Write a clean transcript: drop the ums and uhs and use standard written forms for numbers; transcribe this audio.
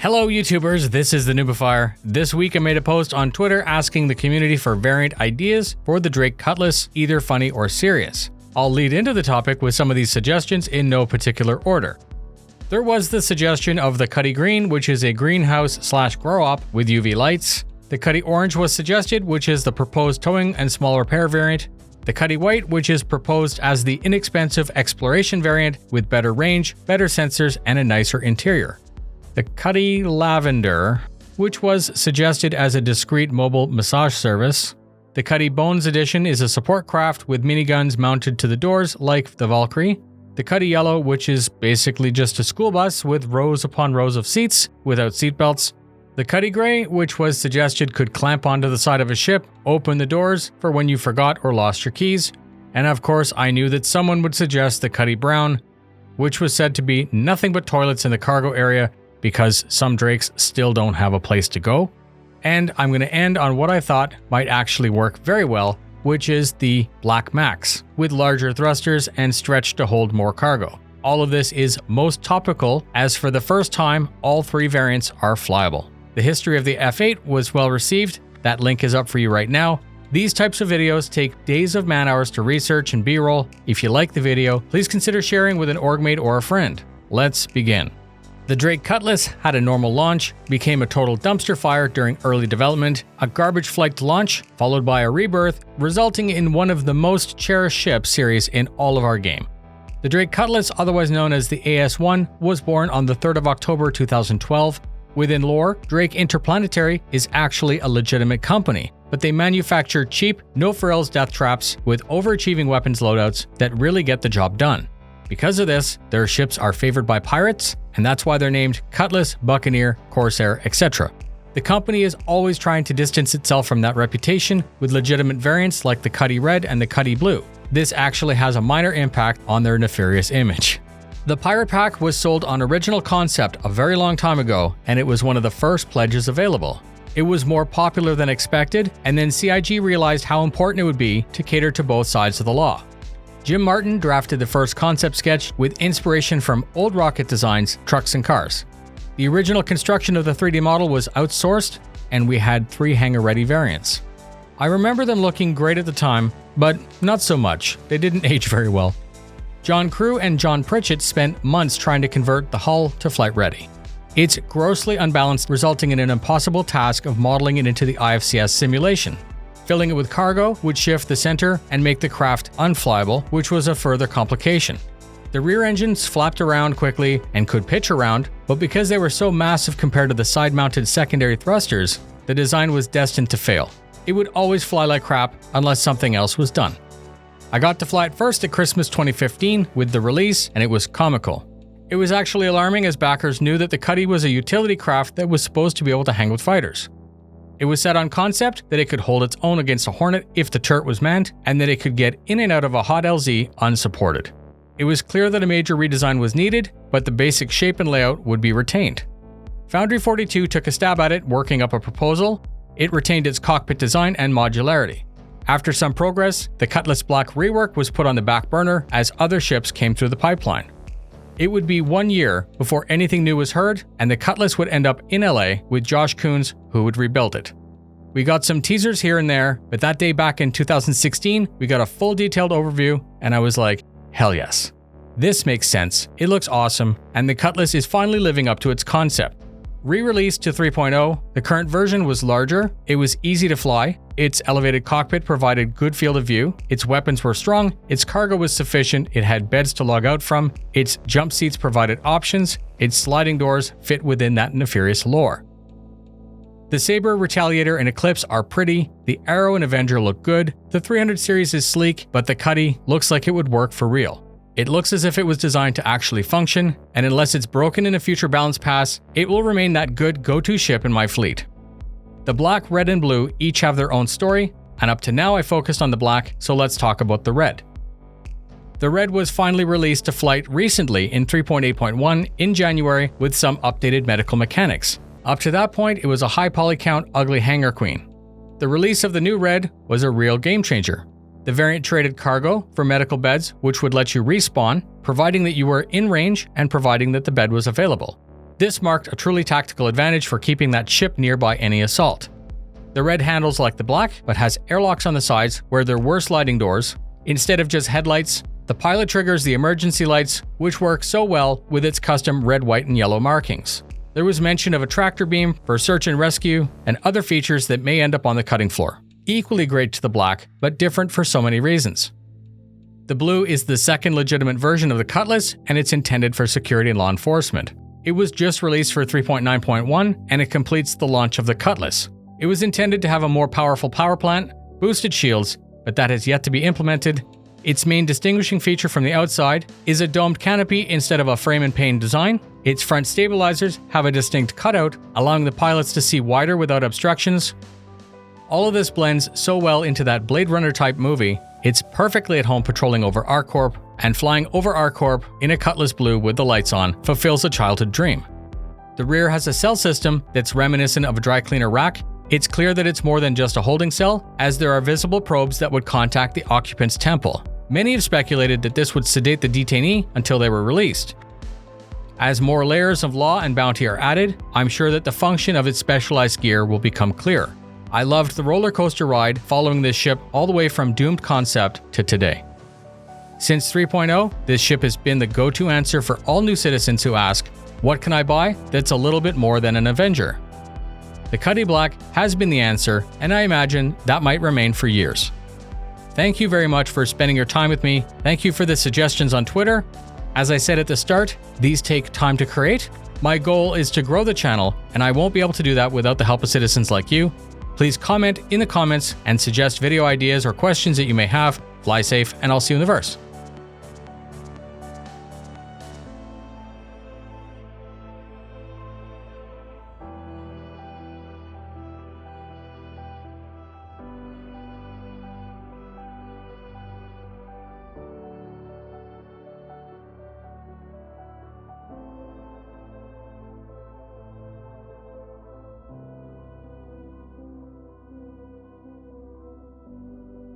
Hello YouTubers, this is the Noobifier. This week I made a post on Twitter asking the community for variant ideas for the Drake Cutlass, either funny or serious. I'll lead into the topic with some of these suggestions in no particular order. There was the suggestion of the Cutty Green, which is a greenhouse/grow-op with UV lights. The Cutty Orange was suggested, which is the proposed towing and small repair variant. The Cutty White, which is proposed as the inexpensive exploration variant with better range, better sensors, and a nicer interior. The Cutty Lavender, which was suggested as a discreet mobile massage service. The Cutty Bones Edition is a support craft with miniguns mounted to the doors like the Valkyrie. The Cutty Yellow, which is basically just a school bus with rows upon rows of seats without seatbelts. The Cutty Gray, which was suggested could clamp onto the side of a ship, open the doors for when you forgot or lost your keys. And of course, I knew that someone would suggest the Cutty Brown, which was said to be nothing but toilets in the cargo area because some Drakes still don't have a place to go. And I'm going to end on what I thought might actually work very well, which is the Black Max, with larger thrusters and stretch to hold more cargo. All of this is most topical, as for the first time, all three variants are flyable. The history of the F8 was well received. That link is up for you right now. These types of videos take days of man-hours to research and B-roll. If you like the video, please consider sharing with an orgmate or a friend. Let's begin. The Drake Cutlass had a normal launch, became a total dumpster fire during early development, a garbage flight to launch, followed by a rebirth, resulting in one of the most cherished ship series in all of our game. The Drake Cutlass, otherwise known as the AS-1, was born on the 3rd of October 2012. Within lore, Drake Interplanetary is actually a legitimate company, but they manufacture cheap, no-frills death traps with overachieving weapons loadouts that really get the job done. Because of this, their ships are favored by pirates, and that's why they're named Cutlass, Buccaneer, Corsair, etc. The company is always trying to distance itself from that reputation with legitimate variants like the Cutty Red and the Cutty Blue. This actually has a minor impact on their nefarious image. The Pirate Pack was sold on original concept a very long time ago, and it was one of the first pledges available. It was more popular than expected, and then CIG realized how important it would be to cater to both sides of the law. Jim Martin drafted the first concept sketch with inspiration from old rocket designs, trucks, and cars. The original construction of the 3D model was outsourced, and we had 3 hangar-ready variants. I remember them looking great at the time, but not so much. They didn't age very well. John Crew and John Pritchett spent months trying to convert the hull to flight-ready. It's grossly unbalanced, resulting in an impossible task of modeling it into the IFCS simulation. Filling it with cargo would shift the center and make the craft unflyable, which was a further complication. The rear engines flapped around quickly and could pitch around, but because they were so massive compared to the side-mounted secondary thrusters, the design was destined to fail. It would always fly like crap unless something else was done. I got to fly it first at Christmas 2015 with the release, and it was comical. It was actually alarming as backers knew that the Cutty was a utility craft that was supposed to be able to hang with fighters. It was set on concept that it could hold its own against a Hornet if the turret was manned, and that it could get in and out of a hot LZ unsupported. It was clear that a major redesign was needed, but the basic shape and layout would be retained. Foundry 42 took a stab at it, working up a proposal. It retained its cockpit design and modularity. After some progress, the Cutlass Black rework was put on the back burner as other ships came through the pipeline. It would be 1 year before anything new was heard, and the Cutlass would end up in LA with Josh Coons, who would rebuild it. We got some teasers here and there, but that day back in 2016, we got a full detailed overview, and I was like, hell yes. This makes sense, it looks awesome, and the Cutlass is finally living up to its concept. Re-released to 3.0, the current version was larger, it was easy to fly, its elevated cockpit provided good field of view, its weapons were strong, its cargo was sufficient, it had beds to log out from, its jump seats provided options, its sliding doors fit within that nefarious lore. The Sabre, Retaliator, and Eclipse are pretty, the Arrow and Avenger look good, the 300 series is sleek, but the Cutty looks like it would work for real. It looks as if it was designed to actually function, and unless it's broken in a future balance pass, it will remain that good go-to ship in my fleet. The Black, Red, and Blue each have their own story, and up to now I focused on the Black, so let's talk about the Red. The Red was finally released to flight recently in 3.8.1 in January with some updated medical mechanics. Up to that point, it was a high poly count, ugly hangar queen. The release of the new Red was a real game changer. The variant traded cargo for medical beds, which would let you respawn, providing that you were in range and providing that the bed was available. This marked a truly tactical advantage for keeping that ship nearby any assault. The red handles like the black, but has airlocks on the sides where there were sliding doors. Instead of just headlights, the pilot triggers the emergency lights, which work so well with its custom red, white, and yellow markings. There was mention of a tractor beam for search and rescue, and other features that may end up on the cutting floor. Equally great to the black, but different for so many reasons. The blue is the second legitimate version of the Cutlass, and it's intended for security and law enforcement. It was just released for 3.9.1, and it completes the launch of the Cutlass. It was intended to have a more powerful power plant, boosted shields, but that has yet to be implemented. Its main distinguishing feature from the outside is a domed canopy instead of a frame and pane design. Its front stabilizers have a distinct cutout, allowing the pilots to see wider without obstructions. All of this blends so well into that Blade Runner type movie, it's perfectly at home patrolling over ArcCorp, and flying over ArcCorp in a Cutlass Blue with the lights on fulfills a childhood dream. The rear has a cell system that's reminiscent of a dry cleaner rack. It's clear that it's more than just a holding cell, as there are visible probes that would contact the occupant's temple. Many have speculated that this would sedate the detainee until they were released. As more layers of law and bounty are added, I'm sure that the function of its specialized gear will become clear. I loved the roller coaster ride following this ship all the way from doomed concept to today. Since 3.0, this ship has been the go-to answer for all new citizens who ask, what can I buy that's a little bit more than an Avenger? The Cutty Black has been the answer, and I imagine that might remain for years. Thank you very much for spending your time with me. Thank you for the suggestions on Twitter. As I said at the start, these take time to create. My goal is to grow the channel, and I won't be able to do that without the help of citizens like you. Please comment in the comments and suggest video ideas or questions that you may have. Fly safe, and I'll see you in the verse.